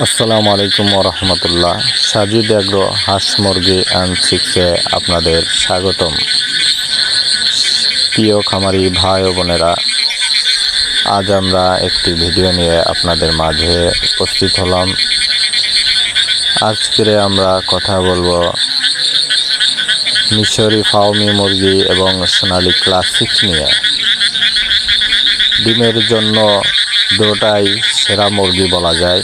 আসসালামু আলাইকুম ওরহমতুল্লাহ। সাজিদ এগ্রো হাঁস মুরগি অ্যান্ড চিক্সে আপনাদের স্বাগতম। প্রিয় খামারি ভাই ও বোনেরা, আজ আমরা একটি ভিডিও নিয়ে আপনাদের মাঝে উপস্থিত হলাম। আজকে আমরা কথা বলবো মিশরি ফাউমি মুরগি এবং সোনালী ক্লাসিক নিয়ে। ডিমের জন্য দুটাই সেরা মুরগি বলা যায়,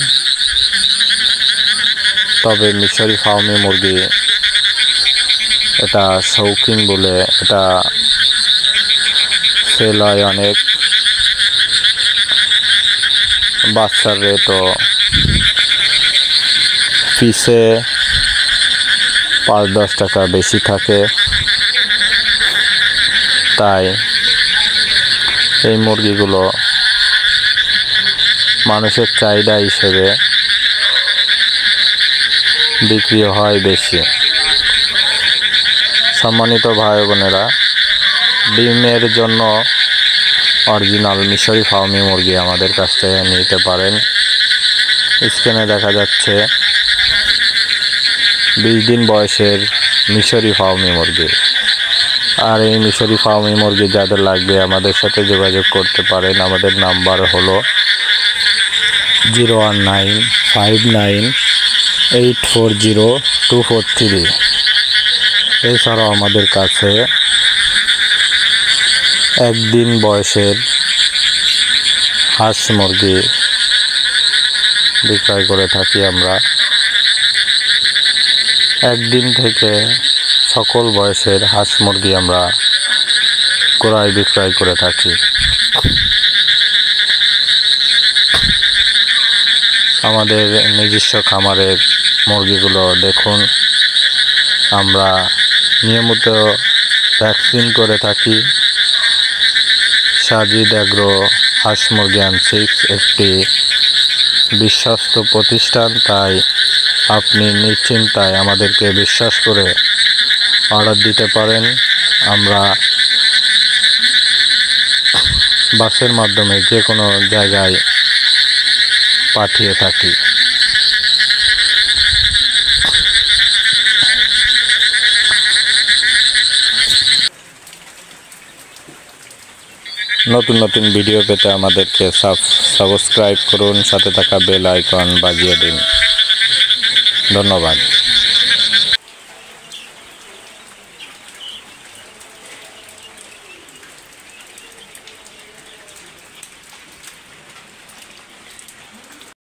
তবে মিশরি ফাউমি মুরগি এটা শৌখিন বলে এটা সেল হয় অনেক। বাচ্চার রেটও পিসে 5-10 টাকা বেশি থাকে, তাই এই মুরগিগুলো মানুষের চাহিদা হিসেবে বিক্রি হয় বেশি। সম্মানিত ভাই বোনেরা, ডিমের জন্য অরিজিনাল মিশরি ফাউমি মুরগি আমাদের কাছ থেকে নিতে পারেন। স্ক্রিনে দেখা যাচ্ছে 20 দিন বয়সের মিশরি ফাউমি মুরগি। আর এই মিশরি ফাউমি মুরগি যাদের লাগবে আমাদের সাথে যোগাযোগ করতে পারেন। আমাদের নাম্বার হলো 01959840243। এছাড়াও আমাদের কাছে 1 দিন বয়সের হাঁস মুরগি বিক্রয় করে থাকি আমরা। 1 দিন থেকে সকল বয়সের হাঁস মুরগি আমরা ক্রয় বিক্রয় করে থাকি। আমাদের নিজস্ব খামারের মুরগিগুলো দেখুন, আমরা নিয়মিত ভ্যাকসিন করে থাকি। সাজিদ এগ্রো হাঁস মুরগি অ্যান্ড চিক্স একটি বিশ্বস্ত প্রতিষ্ঠান, তাই আপনি নিশ্চিন্তায় আমাদেরকে বিশ্বাস করে অর্ডার দিতে পারেন। আমরা বাসের মাধ্যমে যে কোনো জায়গায় পাঠিয়ে থাকি। নতুন নতুন ভিডিও পেতে আমাদেরকে সাবস্ক্রাইব করুন, সাথে থাকা বেল আইকন বাজিয়ে দিন। ধন্যবাদ।